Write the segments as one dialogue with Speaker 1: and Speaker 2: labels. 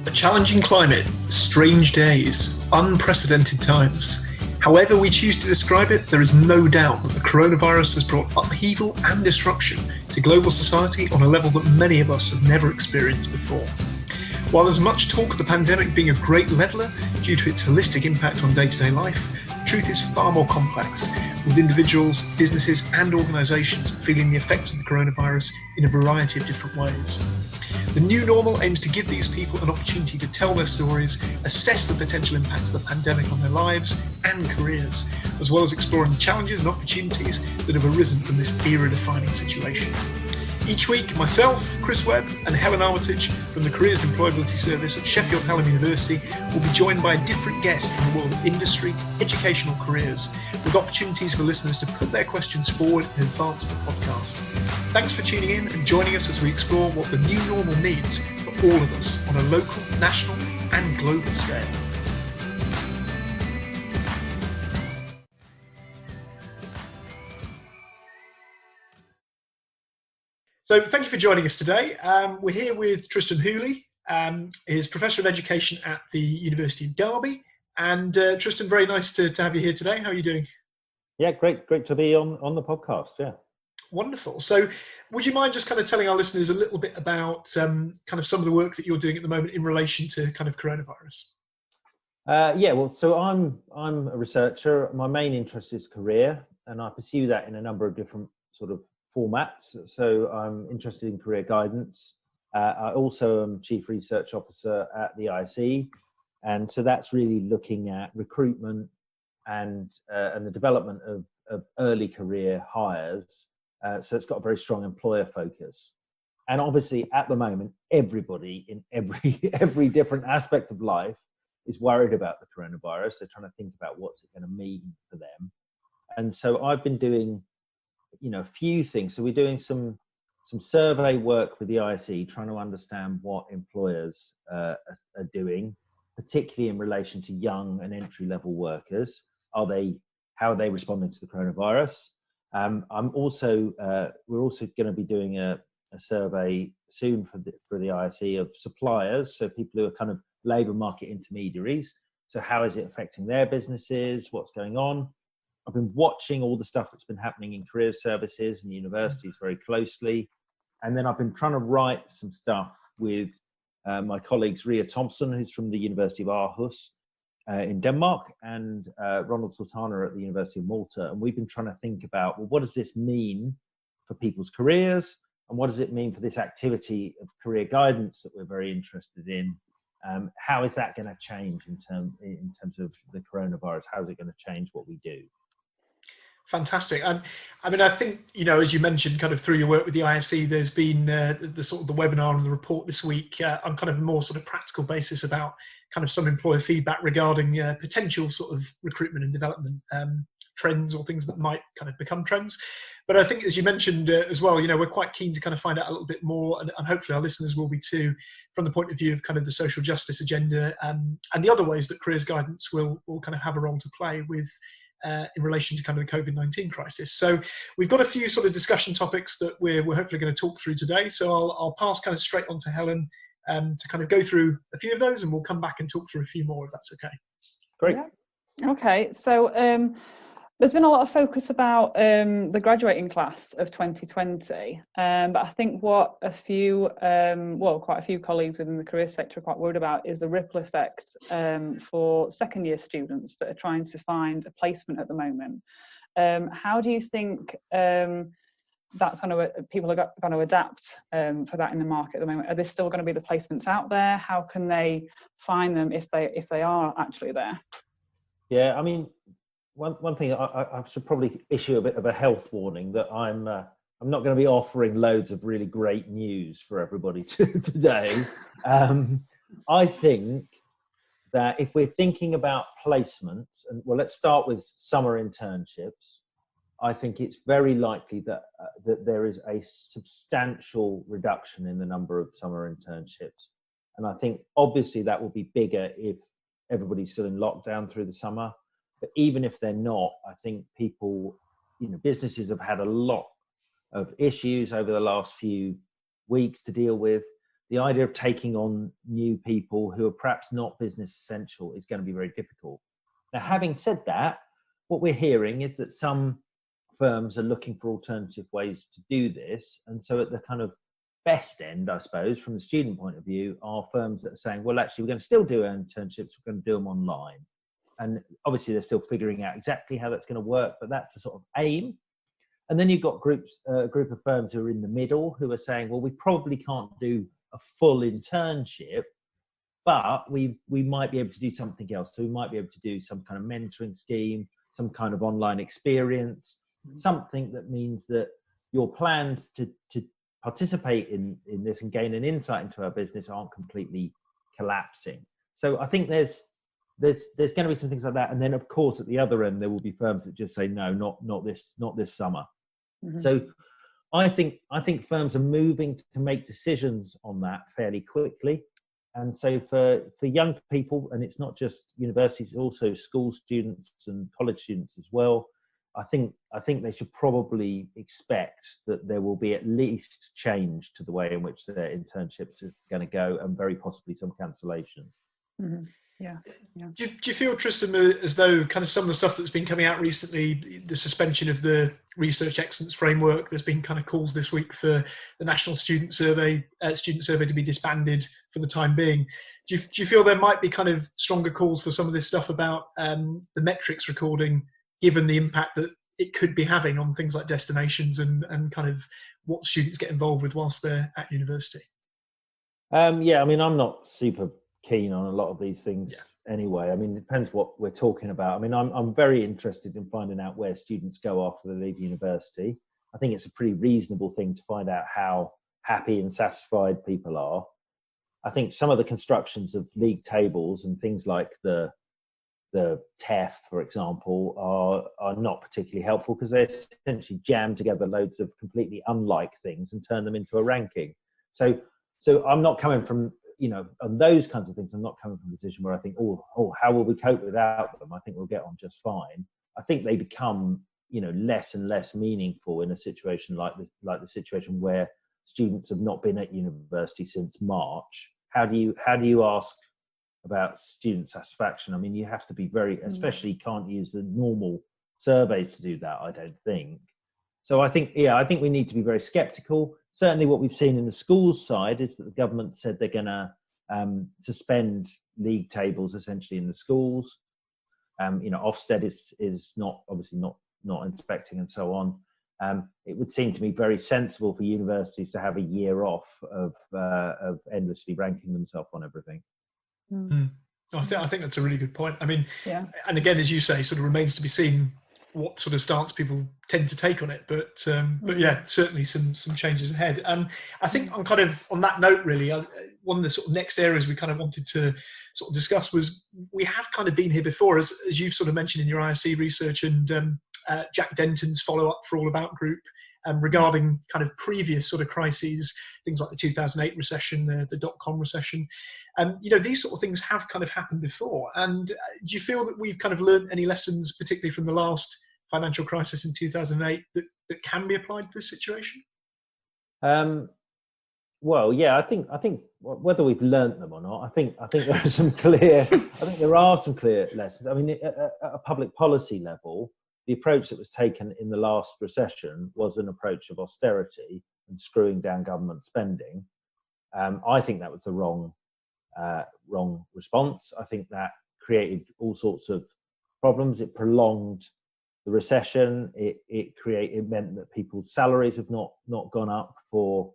Speaker 1: A challenging climate, strange days, unprecedented times. However we choose to describe it, there is no doubt that the coronavirus has brought upheaval and disruption to global society on a level that many of us have never experienced before. While there's much talk of the pandemic being a great leveller due to its holistic impact on day-to-day life, the truth is far more complex, with individuals, businesses and organisations feeling the effects of the coronavirus in a variety of different ways. The new normal aims to give these people an opportunity to tell their stories, assess the potential impacts of the pandemic on their lives and careers, as well as exploring the challenges and opportunities that have arisen from this era-defining situation. Each week, myself, Chris Webb and Helen Armitage from the Careers and Employability Service at Sheffield Hallam University will be joined by a different guest from the world of industry, educational careers, with opportunities for listeners to put their questions forward in advance of the podcast. Thanks for tuning in and joining us as we explore what the new normal means for all of us on a local, national and global scale. So thank you for joining us today. We're here with Tristan Hooley, he's Professor of Education at the University of Derby. And Tristan, very nice to have you here today. How are you doing?
Speaker 2: Yeah, great to be on the podcast, yeah.
Speaker 1: Wonderful. So would you mind just kind of telling our listeners a little bit about kind of some of the work that you're doing at the moment in relation to kind of coronavirus?
Speaker 2: So I'm a researcher. My main interest is career, and I pursue that in a number of different sort of formats. So I'm interested in career guidance. I also am Chief Research Officer at the ISE, and so that's really looking at recruitment and the development of early career hires. So it's got a very strong employer focus. And obviously at the moment, everybody in every different aspect of life is worried about the coronavirus. They're trying to think about what's it going to mean for them. And so I've been doing, a few things. So we're doing some survey work with the ISE, trying to understand what employers are doing, particularly in relation to young and entry-level workers. How are they responding to the coronavirus? We're also going to be doing a survey soon for the ISE of suppliers, so people who are kind of labour market intermediaries. So how is it affecting their businesses? What's going on? I've been watching all the stuff that's been happening in career services and universities very closely. And then I've been trying to write some stuff with my colleagues, Ria Thompson, who's from the University of Aarhus in Denmark, and Ronald Sultana at the University of Malta. And we've been trying to think about, well, what does this mean for people's careers? And what does it mean for this activity of career guidance that we're very interested in? How is that going to change in terms of the coronavirus? How is it going to change what we do?
Speaker 1: Fantastic. And I mean, I think, as you mentioned, kind of through your work with the ISE, there's been the sort of the webinar and the report this week on kind of a more sort of practical basis about kind of some employer feedback regarding potential sort of recruitment and development trends or things that might kind of become trends. But I think, as you mentioned as well, we're quite keen to kind of find out a little bit more, and hopefully our listeners will be too, from the point of view of kind of the social justice agenda and the other ways that careers guidance will kind of have a role to play with in relation to kind of the COVID-19 crisis. So we've got a few sort of discussion topics that we're hopefully going to talk through today. So I'll pass kind of straight on to Helen to kind of go through a few of those, and we'll come back and talk through a few more if that's okay.
Speaker 2: Great.
Speaker 3: Yeah. Okay. So there's been a lot of focus about the graduating class of 2020, but I think what quite a few colleagues within the career sector are quite worried about is the ripple effect for second year students that are trying to find a placement at the moment. How do you think people are going to adapt for that in the market at the moment? Are there still going to be the placements out there? How can they find them if they are actually there?
Speaker 2: Yeah, I mean, one thing I should probably issue a bit of a health warning that I'm not going to be offering loads of really great news for everybody today. I think that if we're thinking about placements, and let's start with summer internships. I think it's very likely that there is a substantial reduction in the number of summer internships, and I think obviously that will be bigger if everybody's still in lockdown through the summer. But even if they're not, I think businesses have had a lot of issues over the last few weeks to deal with. the idea of taking on new people who are perhaps not business essential is going to be very difficult. Now, having said that, what we're hearing is that some firms are looking for alternative ways to do this. And so at the kind of best end, I suppose, from the student point of view, are firms that are saying, well, actually, we're going to still do internships, we're going to do them online. And obviously, they're still figuring out exactly how that's going to work, but that's the sort of aim. And then you've got a group of firms who are in the middle who are saying, well, we probably can't do a full internship, but we might be able to do something else. So we might be able to do some kind of mentoring scheme, some kind of online experience, something that means that your plans to participate in this and gain an insight into our business aren't completely collapsing. So I think there's going to be some things like that. And then, of course, at the other end, there will be firms that just say, no, not this summer. Mm-hmm. So I think firms are moving to make decisions on that fairly quickly. And so for young people, and it's not just universities, it's also school students and college students as well, I think they should probably expect that there will be at least change to the way in which their internships are going to go, and very possibly some cancellations.
Speaker 3: Mm-hmm. Yeah.
Speaker 1: Do you feel, Tristan, as though kind of some of the stuff that's been coming out recently, the suspension of the Research Excellence Framework, there's been kind of calls this week for the National Student Survey to be disbanded for the time being. Do you feel there might be kind of stronger calls for some of this stuff about the metrics recording, given the impact that it could be having on things like destinations and kind of what students get involved with whilst they're at university?
Speaker 2: Yeah, I mean, I'm not super keen on a lot of these things anyway. I mean, it depends what we're talking about. I mean, I'm very interested in finding out where students go after they leave university. I think it's a pretty reasonable thing to find out how happy and satisfied people are. I think some of the constructions of league tables and things like the TEF, for example, are not particularly helpful, because they essentially jam together loads of completely unlike things and turn them into a ranking. So I'm not coming from, on those kinds of things, I'm not coming from a position where I think, oh, how will we cope without them? I think we'll get on just fine. I think they become, less and less meaningful in a situation like the situation where students have not been at university since March. How do you ask about student satisfaction? I mean, you have to be especially can't use the normal surveys to do that, I don't think. So I think we need to be very skeptical. Certainly what we've seen in the schools side is that the government said they're going to suspend league tables essentially in the schools. Ofsted is obviously not inspecting and so on. It would seem to me very sensible for universities to have a year off of endlessly ranking themselves on everything.
Speaker 1: Mm. I think that's a really good point. I mean, and again, as you say, sort of remains to be seen what sort of stance people tend to take on it. But yeah, certainly some changes ahead. I think on kind of on that note, really, one of the sort of next areas we kind of wanted to sort of discuss was, we have kind of been here before, as you've sort of mentioned in your ISE research, and Jack Denton's follow-up for All About Group regarding kind of previous sort of crises, things like the 2008 recession, the dot-com recession. These sort of things have kind of happened before. And do you feel that we've kind of learned any lessons, particularly from the last financial crisis in 2008, that can be applied to this situation?
Speaker 2: Well, yeah, I think whether we've learnt them or not, I think there are some clear lessons. I mean, at a public policy level, the approach that was taken in the last recession was an approach of austerity and screwing down government spending. I think that was the wrong response. I think that created all sorts of problems. It prolonged the recession. It meant that people's salaries have not gone up for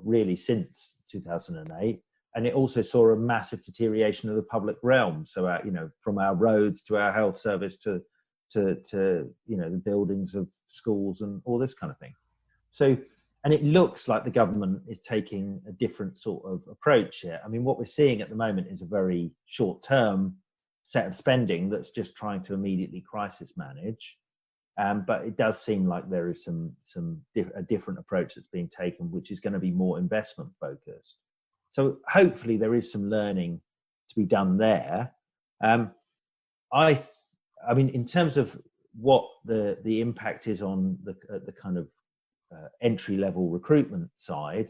Speaker 2: really since 2008, and it also saw a massive deterioration of the public realm. So from our roads to our health service to the buildings of schools and all this kind of thing. So, and it looks like the government is taking a different sort of approach here. I mean, what we're seeing at the moment is a very short-term set of spending that's just trying to immediately crisis manage. But it does seem like there is a different approach that's being taken, which is going to be more investment focused. So hopefully there is some learning to be done there. I mean, in terms of what the impact is on the kind of entry level recruitment side,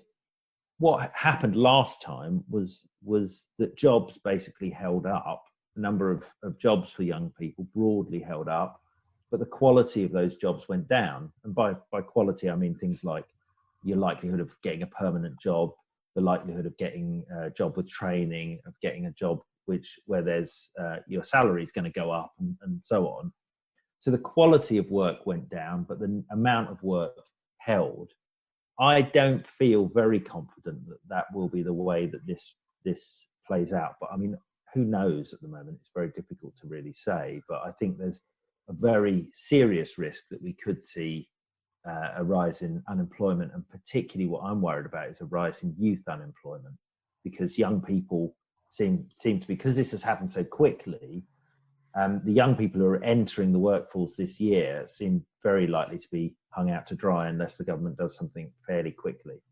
Speaker 2: what happened last time was that jobs basically held up. The number of jobs for young people broadly held up, but the quality of those jobs went down. And by quality, I mean things like your likelihood of getting a permanent job, the likelihood of getting a job with training, of getting a job where there's your salary is going to go up, and so on. So the quality of work went down, but the amount of work held. I don't feel very confident that will be the way that this plays out. But I mean, who knows at the moment? It's very difficult to really say. But I think there's a very serious risk that we could see a rise in unemployment, and particularly what I'm worried about is a rise in youth unemployment, because young people seem to be, because this has happened so quickly. The young people who are entering the workforce this year seem very likely to be hung out to dry unless the government does something fairly quickly.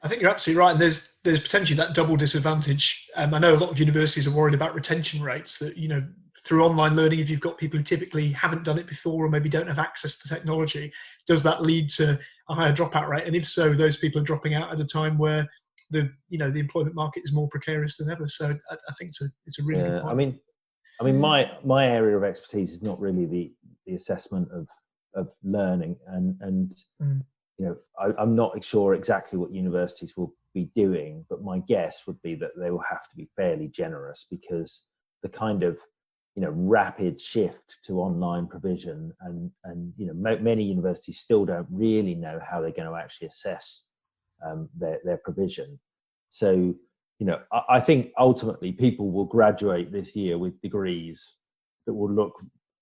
Speaker 1: I think you're absolutely right. And there's potentially that double disadvantage. I know a lot of universities are worried about retention rates, that, you know, through online learning, if you've got people who typically haven't done it before or maybe don't have access to technology, does that lead to a higher dropout rate? And if so, those people are dropping out at a time where the employment market is more precarious than ever. So I think it's a really good point.
Speaker 2: I mean, my area of expertise is not really the assessment of learning, and you know, I'm not sure exactly what universities will be doing, but my guess would be that they will have to be fairly generous, because the kind of, you know, rapid shift to online provision, and you know, many universities still don't really know how they're going to actually assess their provision. So, you know, I think ultimately people will graduate this year with degrees that will look,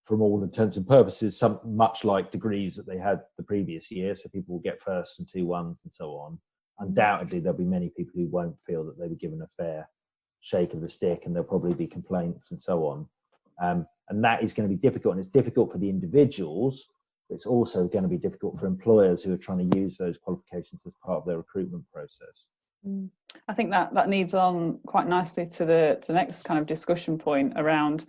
Speaker 2: from all intents and purposes, much like degrees that they had the previous year. So people will get firsts and 2-1s and so on. Undoubtedly, there'll be many people who won't feel that they were given a fair shake of the stick, and there'll probably be complaints and so on. And that is going to be difficult, and it's difficult for the individuals, but it's also going to be difficult for employers who are trying to use those qualifications as part of their recruitment process.
Speaker 3: I think that leads on quite nicely to the next kind of discussion point around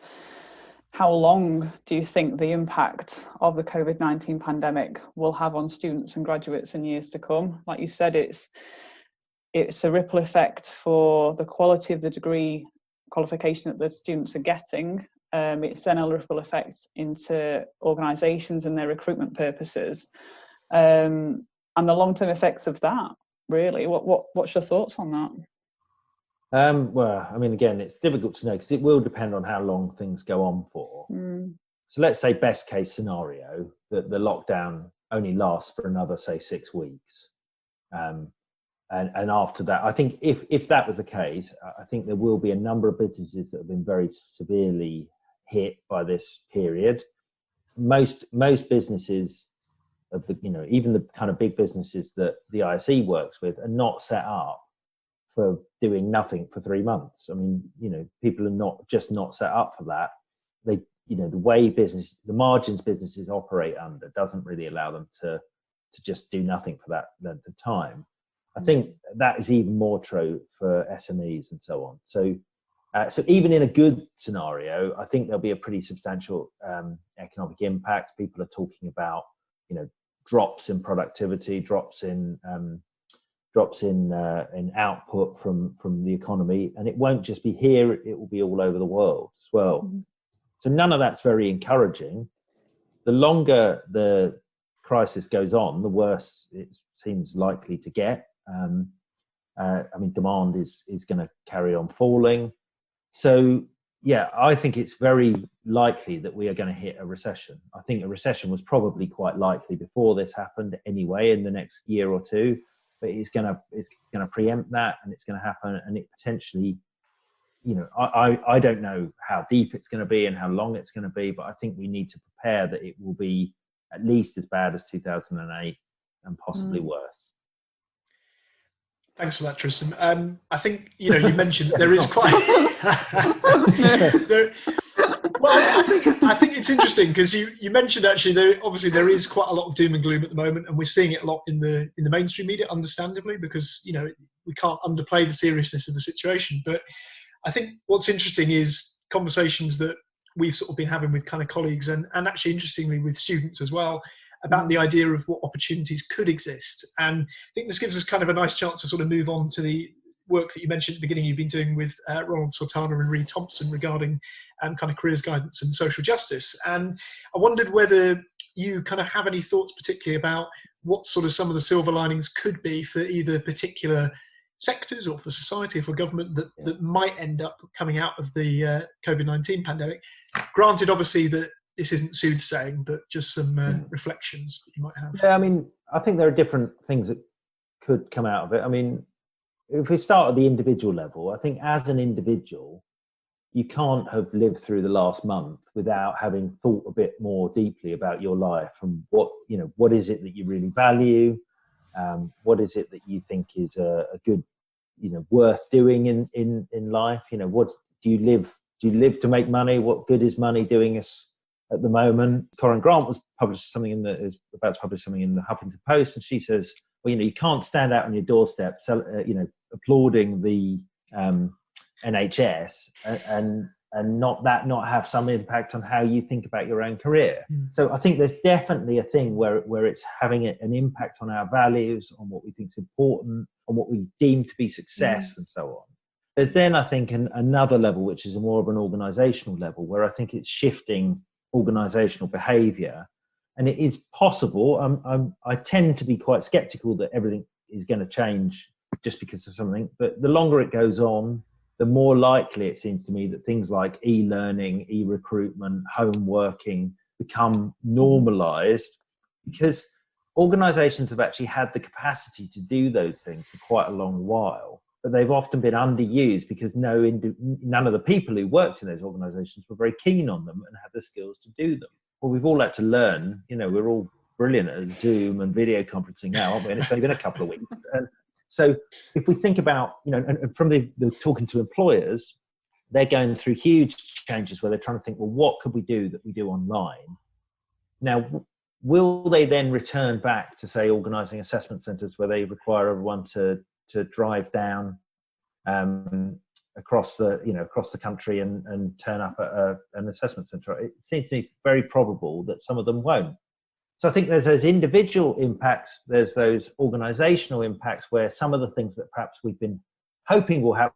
Speaker 3: how long do you think the impact of the COVID-19 pandemic will have on students and graduates in years to come? Like you said, it's a ripple effect for the quality of the degree qualification that the students are getting. It's then a ripple effect into organisations and their recruitment purposes, and the long-term effects of that. Really, what's your thoughts on that?
Speaker 2: Well, I mean, again, it's difficult to know, because it will depend on how long things go on for. So let's say best case scenario, that the lockdown only lasts for another, say, 6 weeks. And after that, I think if that was the case, I think there will be a number of businesses that have been very severely hit by this period. Most businesses of the, you know, even the kind of big businesses that the ISE works with, are not set up for doing nothing for 3 months. I mean, you know, people are not set up for that. They, you know, the way the margins businesses operate under doesn't really allow them to just do nothing for that length of time. I think that is even more true for SMEs and so on. So even in a good scenario, I think there'll be a pretty substantial economic impact. People are talking about, you know, drops in productivity, drops in output from the economy, and it won't just be here; it will be all over the world as well. So none of that's very encouraging. The longer the crisis goes on, the worse it seems likely to get. I mean, demand is going to carry on falling. So yeah, I think it's very likely that we are going to hit a recession. I think a recession was probably quite likely before this happened anyway, in the next year or two, but it's going to preempt that, and it's going to happen, and it potentially, you know, I don't know how deep it's going to be and how long it's going to be, but I think we need to prepare that it will be at least as bad as 2008 and possibly worse.
Speaker 1: Thanks for that, Tristan. I think, you know, you mentioned there is quite. Well, I think it's interesting, because you mentioned actually there is quite a lot of doom and gloom at the moment, and we're seeing it a lot in the mainstream media, understandably, because, you know, we can't underplay the seriousness of the situation. But I think what's interesting is conversations that we've sort of been having with kind of colleagues, and actually interestingly with students as well, about the idea of what opportunities could exist. And I think this gives us kind of a nice chance to sort of move on to the work that you mentioned at the beginning you've been doing with Ronald Sultana and Reed Thompson regarding kind of careers guidance and social justice. And I wondered whether you kind of have any thoughts particularly about what sort of some of the silver linings could be for either particular sectors or for society or for government that might end up coming out of the COVID-19 pandemic. Granted, obviously, that this isn't soothsaying, but just some reflections that you might have.
Speaker 2: Yeah, I mean, I think there are different things that could come out of it. I mean, if we start at the individual level, I think as an individual, you can't have lived through the last month without having thought a bit more deeply about your life and what is it that you really value. What is it that you think is a good, worth doing in life? What do you live? Do you live to make money? What good is money doing us at the moment? Corinne Grant is about to publish something in the Huffington Post, and she says, well, you can't stand out on your doorstep, applauding the NHS and not have some impact on how you think about your own career. So I think there's definitely a thing where it's having an impact on our values, on what we think is important, on what we deem to be success, and so on. There's then, I think, another level, which is more of an organisational level, where I think it's shifting organisational behaviour. And it is possible. I tend to be quite sceptical that everything is going to change just because of something. But the longer it goes on, the more likely it seems to me that things like e-learning, e-recruitment, home working become normalised, because organisations have actually had the capacity to do those things for quite a long while, but they've often been underused because none of the people who worked in those organisations were very keen on them and had the skills to do them. Well, we've all had to learn, we're all brilliant at Zoom and video conferencing now, aren't we? And it's only been a couple of weeks. And so if we think about, and from the talking to employers, they're going through huge changes where they're trying to think, well, what could we do that we do online? Now, will they then return back to, say, organising assessment centres where they require everyone to drive down across the country and turn up at an assessment centre? It seems to me very probable that some of them won't. So I think there's those individual impacts, there's those organisational impacts where some of the things that perhaps we've been hoping will happen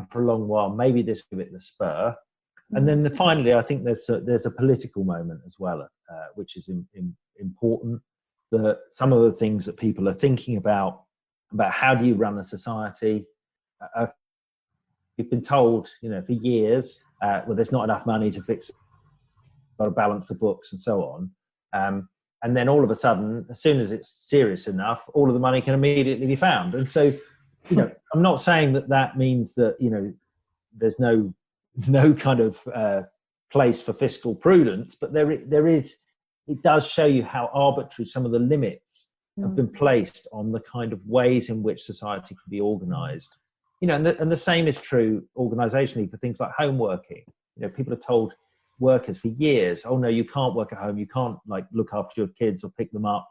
Speaker 2: for a long while, maybe this will give it the spur. And then finally, I think there's a political moment as well, which is important. Some of the things that people are thinking about how do you run a society. We've been told, for years, there's not enough money to fix, got to balance the books and so on. And then all of a sudden, as soon as it's serious enough, all of the money can immediately be found. And so, I'm not saying that means that, there's no kind of place for fiscal prudence, but it does show you how arbitrary some of the limits have been placed on the kind of ways in which society can be organised. And the same is true organisationally for things like home working. People have told workers for years, oh no, you can't work at home, you can't look after your kids or pick them up,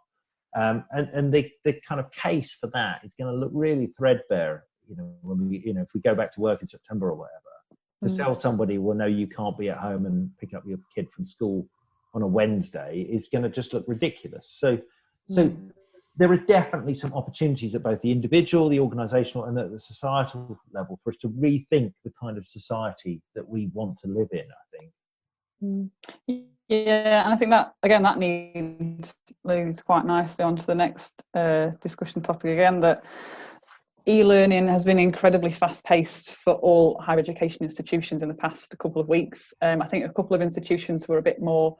Speaker 2: and the kind of case for that is going to look really threadbare when we if we go back to work in September or whatever, to tell somebody, well no, you can't be at home and pick up your kid from school on a Wednesday is going to just look ridiculous. So there are definitely some opportunities at both the individual, the organisational, and at the societal level for us to rethink the kind of society that we want to live in, I think.
Speaker 3: Yeah, and I think that again that leads quite nicely onto the next discussion topic again, that e-learning has been incredibly fast-paced for all higher education institutions in the past couple of weeks. I think a couple of institutions were a bit more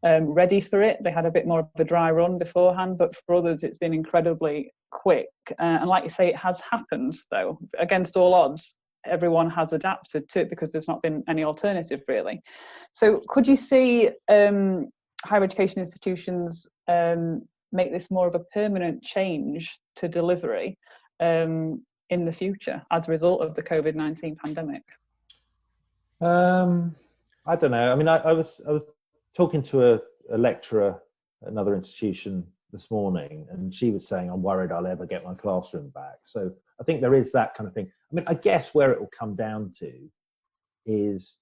Speaker 3: ready for it. They had a bit more of a dry run beforehand, but for others it's been incredibly quick. And like you say, it has happened though, against all odds. Everyone has adapted to it because there's not been any alternative really. So could you see higher education institutions make this more of a permanent change to delivery in the future as a result of the COVID-19 pandemic?
Speaker 2: I don't know. I mean, I was talking to a lecturer at another institution this morning, and she was saying, I'm worried I'll ever get my classroom back. So I think there is that kind of thing. I mean, I guess where it will come down to is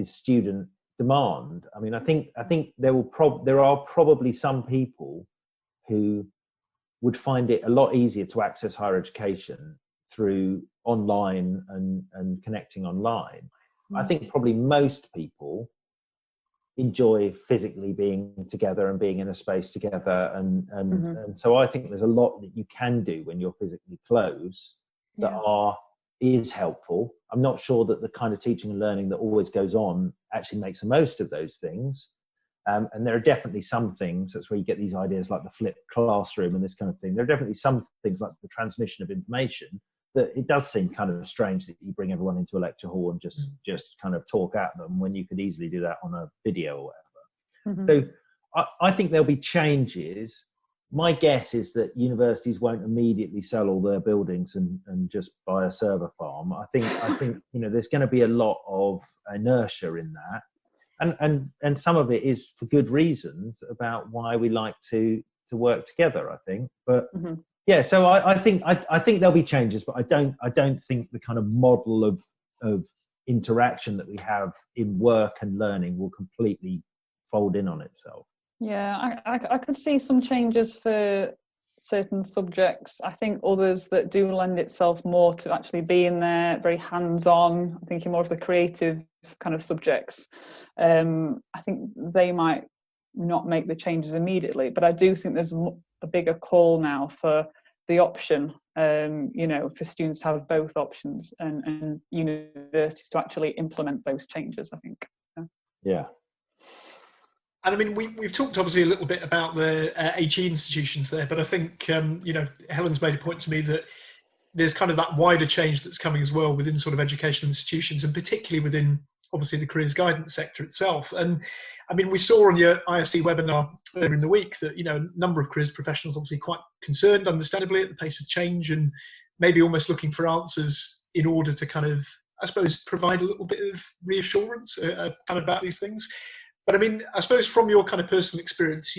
Speaker 2: student demand. I mean, I think there are probably some people who would find it a lot easier to access higher education through online and connecting online. I think probably most people enjoy physically being together and being in a space together, and so I think there's a lot that you can do when you're physically close that is helpful. I'm not sure that the kind of teaching and learning that always goes on actually makes the most of those things. And there are definitely some things, that's where you get these ideas like the flipped classroom and this kind of thing. There are definitely some things like the transmission of information that it does seem kind of strange that you bring everyone into a lecture hall and just kind of talk at them when you could easily do that on a video or whatever. So I think there'll be changes. My guess is that universities won't immediately sell all their buildings and just buy a server farm. I think there's going to be a lot of inertia in that. And some of it is for good reasons about why we like to work together, I think. But so I think there'll be changes, but I don't think the kind of model of interaction that we have in work and learning will completely fold in on itself.
Speaker 3: Yeah, I could see some changes for certain subjects. I think others that do lend itself more to actually being there, very hands-on. I'm thinking more of the creative kind of subjects. I think they might not make the changes immediately, but I do think there's a bigger call now for the option, for students to have both options and universities to actually implement those changes, I think.
Speaker 2: Yeah.
Speaker 1: And I mean, we've talked obviously a little bit about the HE institutions there, but I think, Helen's made a point to me that there's kind of that wider change that's coming as well within sort of educational institutions, and particularly within obviously the careers guidance sector itself. And I mean, we saw on your ISE webinar earlier in the week that, a number of careers professionals obviously quite concerned, understandably, at the pace of change and maybe almost looking for answers in order to kind of, I suppose, provide a little bit of reassurance kind of about these things. But I mean, I suppose from your kind of personal experience,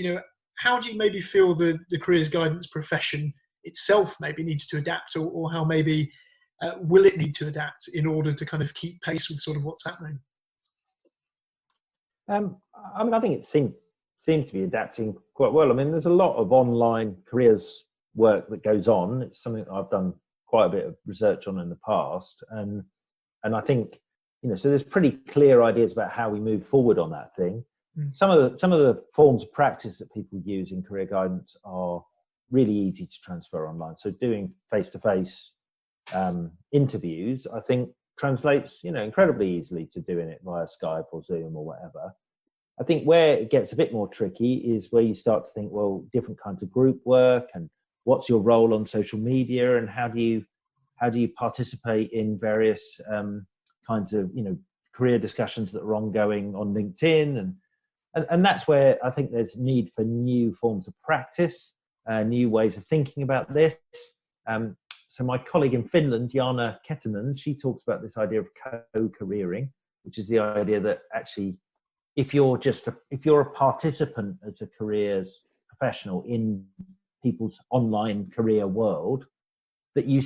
Speaker 1: how do you maybe feel the careers guidance profession itself maybe needs to adapt, or how maybe will it need to adapt in order to kind of keep pace with sort of what's happening?
Speaker 2: I mean, I think it seems to be adapting quite well. I mean, there's a lot of online careers work that goes on. It's something that I've done quite a bit of research on in the past, and I think, so there's pretty clear ideas about how we move forward on that thing. Some of the forms of practice that people use in career guidance are really easy to transfer online. So doing face-to-face interviews, I think, translates, incredibly easily to doing it via Skype or Zoom or whatever. I think where it gets a bit more tricky is where you start to think, well, different kinds of group work, and what's your role on social media, and how do you participate in various kinds of career discussions that are ongoing on LinkedIn, and that's where I think there's need for new forms of practice, new ways of thinking about this. So my colleague in Finland, Jana Kettunen, she talks about this idea of co-careering, which is the idea that actually, if you're a participant as a careers professional in people's online career world, that you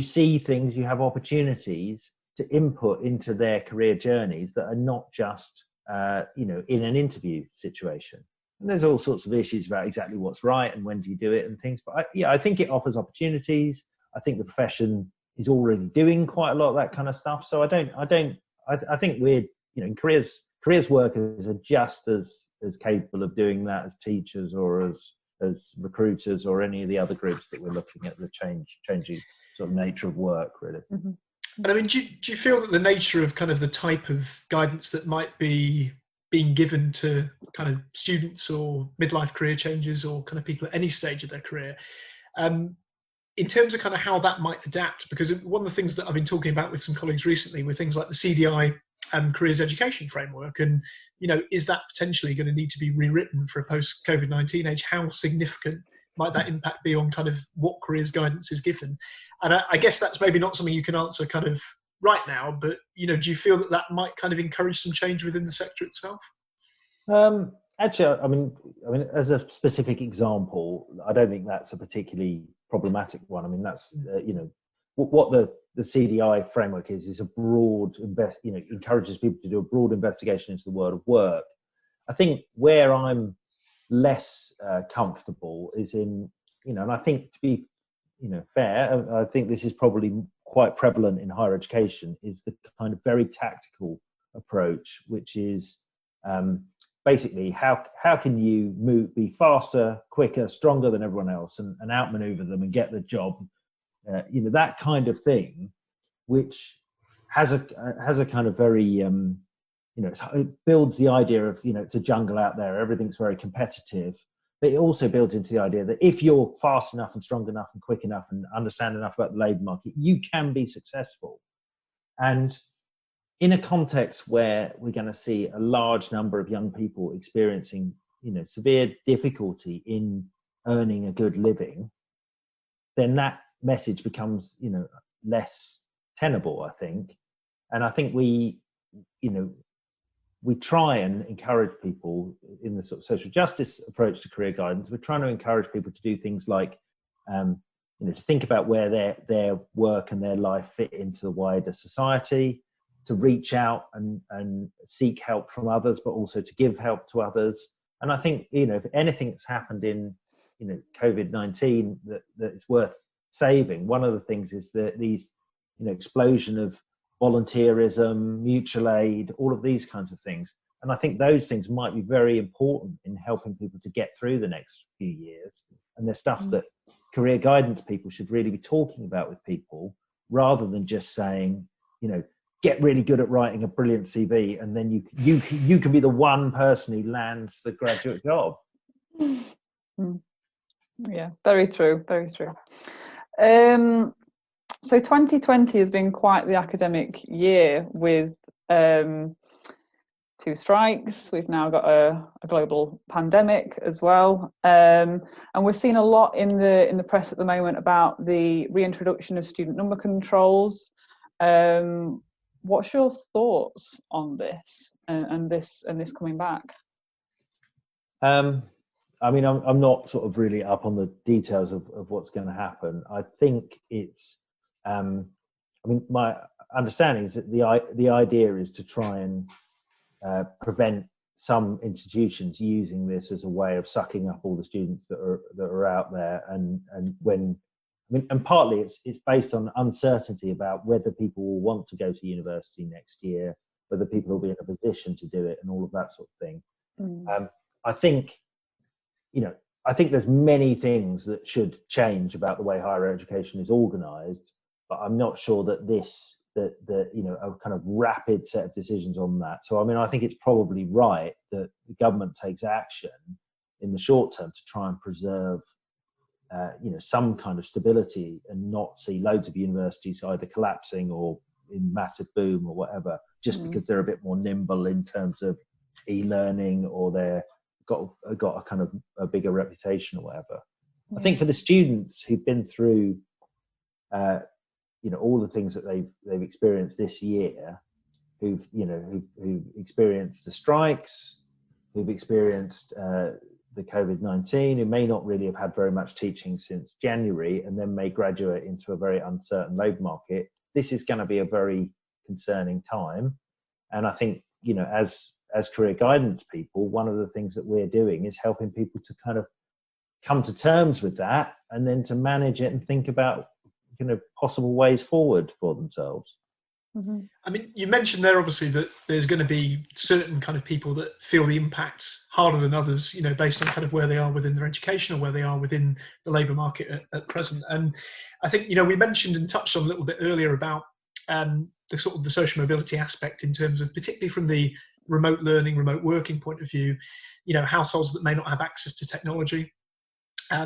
Speaker 2: see things, you have opportunities to input into their career journeys that are not just in an interview situation. And there's all sorts of issues about exactly what's right and when do you do it and things. But I think it offers opportunities. I think the profession is already doing quite a lot of that kind of stuff. So I think we're, in careers workers are just as capable of doing that as teachers or as recruiters or any of the other groups that we're looking at the changing sort of nature of work, really.
Speaker 3: Mm-hmm.
Speaker 1: And I mean, do you feel that the nature of kind of the type of guidance that might be being given to kind of students or midlife career changes or kind of people at any stage of their career, in terms of kind of how that might adapt? Because one of the things that I've been talking about with some colleagues recently were things like the CDI careers education framework, and is that potentially going to need to be rewritten for a post COVID-19 age? How significant might that impact be on kind of what careers guidance is given? And I guess that's maybe not something you can answer kind of right now, but do you feel that might kind of encourage some change within the sector itself?
Speaker 2: Actually, I mean, as a specific example, I don't think that's a particularly problematic one. I mean, that's what the CDI framework is a broad encourages people to do a broad investigation into the world of work. I think where I'm less comfortable is in, and I think to be, fair, I think this is probably quite prevalent in higher education, is the kind of very tactical approach, which is basically how can you be faster, quicker, stronger than everyone else and outmaneuver them and get the job, that kind of thing, which has a kind of very it builds the idea of, it's a jungle out there, everything's very competitive, but it also builds into the idea that if you're fast enough and strong enough and quick enough and understand enough about the labour market, you can be successful. And in a context where we're going to see a large number of young people experiencing, severe difficulty in earning a good living, then that message becomes, less tenable, I think. And I think we try and encourage people in the sort of social justice approach to career guidance. We're trying to encourage people to do things like, to think about where their work and their life fit into the wider society, to reach out and seek help from others, but also to give help to others. And I think, if anything that's happened in, COVID-19 that it's worth saving, one of the things is that these, explosion of volunteerism, mutual aid, all of these kinds of things. And I think those things might be very important in helping people to get through the next few years. And there's stuff that career guidance people should really be talking about with people, rather than just saying, get really good at writing a brilliant CV, and then you can be the one person who lands the graduate job.
Speaker 3: Yeah, very true, very true. So 2020 has been quite the academic year with 2 strikes. We've now got a global pandemic as well, and we're seeing a lot in the press at the moment about the reintroduction of student number controls. What's your thoughts on this and this coming back?
Speaker 2: I'm not sort of really up on the details of what's going to happen. I think it's, my understanding is that the idea is to try and prevent some institutions using this as a way of sucking up all the students that are out there, and partly it's based on uncertainty about whether people will want to go to university next year, whether people will be in a position to do it, and all of that sort of thing. I think there's many things that should change about the way higher education is organised, but I'm not sure that a kind of rapid set of decisions on that. So I think it's probably right that the government takes action in the short term to try and preserve some kind of stability, and not see loads of universities either collapsing or in massive boom or whatever, just because they're a bit more nimble in terms of e-learning, or they're got a kind of a bigger reputation or whatever. I think for the students who've been through all the things that they've experienced this year, who've experienced the strikes, who've experienced the COVID-19, who may not really have had very much teaching since January, and then may graduate into a very uncertain labour market, this is going to be a very concerning time. And I think, as career guidance people, one of the things that we're doing is helping people to kind of come to terms with that, and then to manage it and think about possible ways forward for themselves.
Speaker 1: You mentioned there obviously that there's going to be certain kind of people that feel the impact harder than others, based on kind of where they are within their education or where they are within the labour market at present. And I think, we mentioned and touched on a little bit earlier about the sort of the social mobility aspect, in terms of, particularly from the remote learning, remote working point of view, households that may not have access to technology,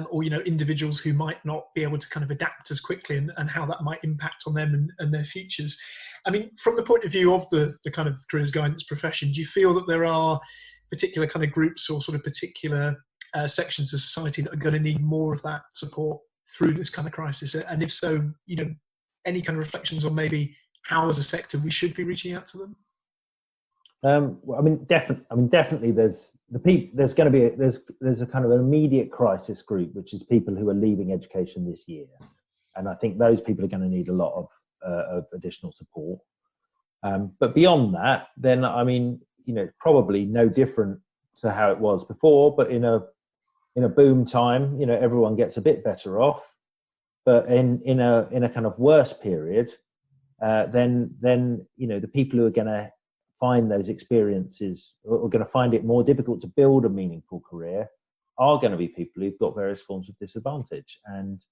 Speaker 1: or individuals who might not be able to kind of adapt as quickly, and how that might impact on them and their futures. From the point of view of the kind of careers guidance profession, do you feel that there are particular kind of groups or sort of particular sections of society that are going to need more of that support through this kind of crisis? And if so, any kind of reflections on maybe how as a sector we should be reaching out to them?
Speaker 2: Definitely. There's going to be there's a kind of an immediate crisis group, which is people who are leaving education this year, And I think those people are going to need a lot of additional support. But beyond that, then, I mean, probably no different to how it was before, but in a boom time, everyone gets a bit better off. But in a kind of worse period, then the people who are going to find those experiences, or are going to find it more difficult to build a meaningful career, are going to be people who've got various forms of disadvantage. And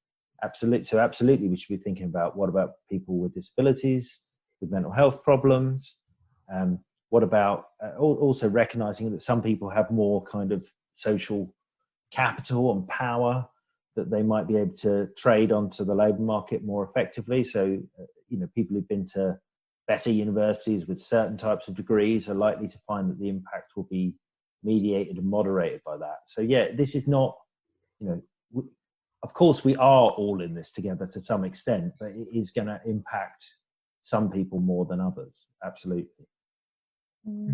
Speaker 2: absolutely, we should be thinking about, what about people with disabilities, with mental health problems? What about also recognizing that some people have more kind of social capital and power that they might be able to trade onto the labour market more effectively. So, people who've been to better universities with certain types of degrees are likely to find that the impact will be mediated and moderated by that. So, yeah, this is not, of course, we are all in this together to some extent, but it is going to impact some people more than others. Absolutely.
Speaker 3: Yeah.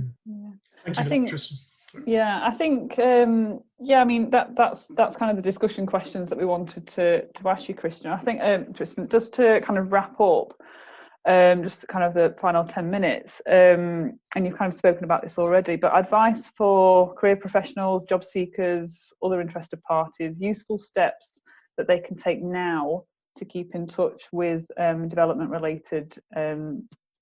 Speaker 1: Thank you,
Speaker 3: I think,
Speaker 1: Tristan.
Speaker 3: yeah, I think, I mean, that's kind of the discussion questions that we wanted to ask you, Christian. I think, Tristan, just to kind of wrap up, just kind of the final 10 minutes, and you've kind of spoken about this already, but advice for career professionals, job seekers, other interested parties, useful steps that they can take now to keep in touch with development-related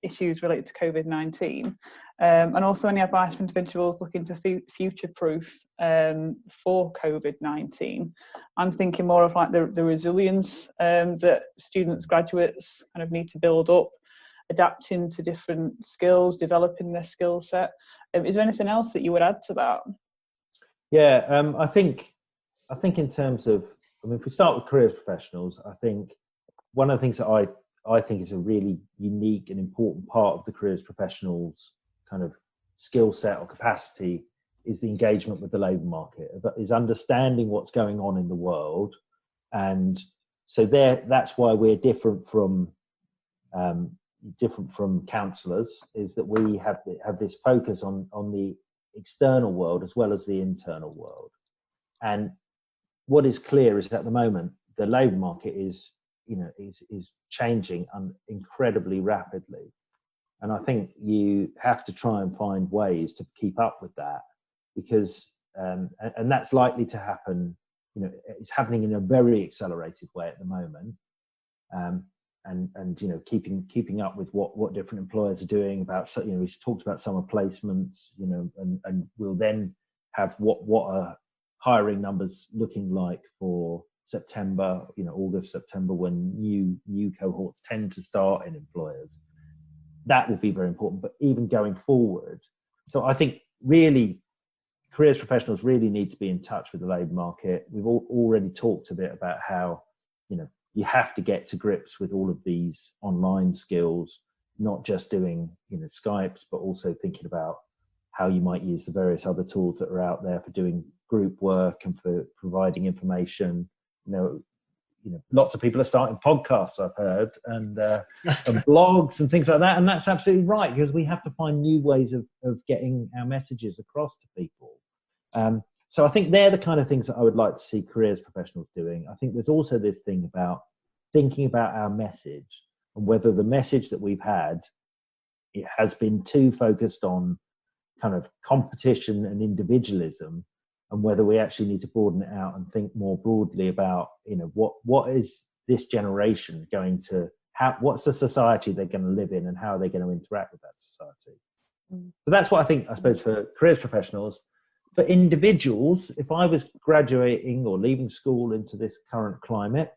Speaker 3: issues related to COVID-19, and also any advice for individuals looking to future-proof for COVID-19. I'm thinking more of like the resilience that students, graduates kind of need to build up, adapting to different skills, developing their skill set. Is there anything else that you would add to that?
Speaker 2: Yeah, I think in terms of, if we start with careers professionals, I think one of the things that I think is a really unique and important part of the careers professionals kind of skill set or capacity is the engagement with the labour market, is understanding what's going on in the world. And so that's why we're different from counsellors, is that we have this focus on the external world as well as the internal world. And what is clear is that at the moment the labour market is changing incredibly rapidly, and I think you have to try and find ways to keep up with that, because and that's likely to happen. It's happening in a very accelerated way at the moment, and keeping up with what different employers are doing about. We talked about summer placements, and we'll then have what are hiring numbers looking like for September, August, September, when new cohorts tend to start in employers. That will be very important, but even going forward. So I think really careers professionals really need to be in touch with the labour market. We've already talked a bit about how, you have to get to grips with all of these online skills, not just doing, Skypes, but also thinking about how you might use the various other tools that are out there for doing group work and for providing information. Lots of people are starting podcasts, I've heard, and blogs and things like that. And that's absolutely right, because we have to find new ways of getting our messages across to people. So I think they're the kind of things that I would like to see careers professionals doing. I think there's also this thing about thinking about our message and whether the message that we've had, it has been too focused on kind of competition and individualism, and whether we actually need to broaden it out and think more broadly about, what is this generation going to, what's the society they're going to live in, and how are they going to interact with that society? So that's what I think, I suppose, for careers professionals. For individuals, if I was graduating or leaving school into this current climate,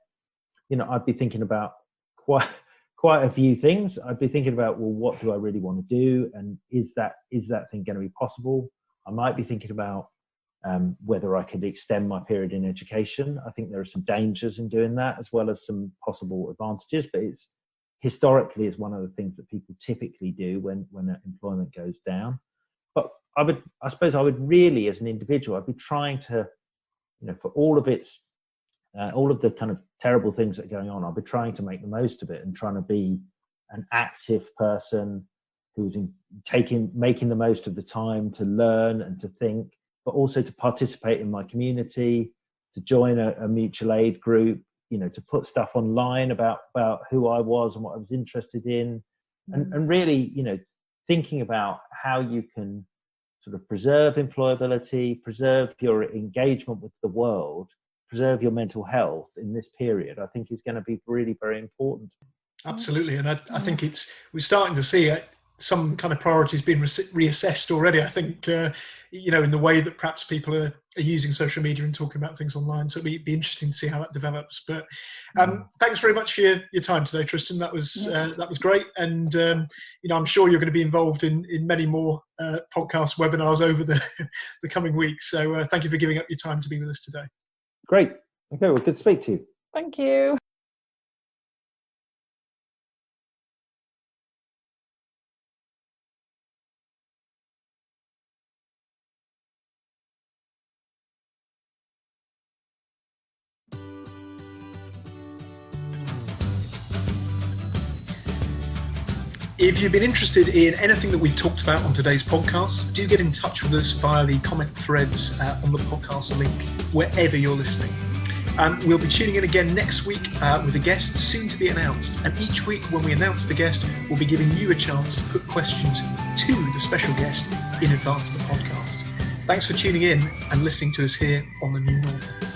Speaker 2: I'd be thinking about quite a few things. I'd be thinking about, well, what do I really want to do? And is that thing going to be possible? I might be thinking about whether I could extend my period in education. I think there are some dangers in doing that, as well as some possible advantages, but it's historically is one of the things that people typically do when employment goes down. But I suppose I would really, as an individual, I'd be trying to, for all of the kind of terrible things that are going on, I'll be trying to make the most of it and trying to be an active person who's making the most of the time to learn and to think, but also to participate in my community, to join a mutual aid group, to put stuff online about who I was and what I was interested in, and really, thinking about how you can sort of preserve employability, preserve your engagement with the world, preserve your mental health in this period, I think is going to be really very important.
Speaker 1: Absolutely. And I think we're starting to see some kind of priorities being reassessed already. I think, in the way that perhaps people are using social media and talking about things online. So it'll be interesting to see how that develops. But thanks very much for your time today, Tristan. That was great. And, I'm sure you're going to be involved in many more podcast webinars over the coming weeks. So thank you for giving up your time to be with us today.
Speaker 2: Great. Okay, well, good to speak to you.
Speaker 3: Thank you.
Speaker 1: If you've been interested in anything that we've talked about on today's podcast, do get in touch with us via the comment threads on the podcast link, wherever you're listening. We'll be tuning in again next week with a guest soon to be announced. And each week when we announce the guest, we'll be giving you a chance to put questions to the special guest in advance of the podcast. Thanks for tuning in and listening to us here on The New Normal.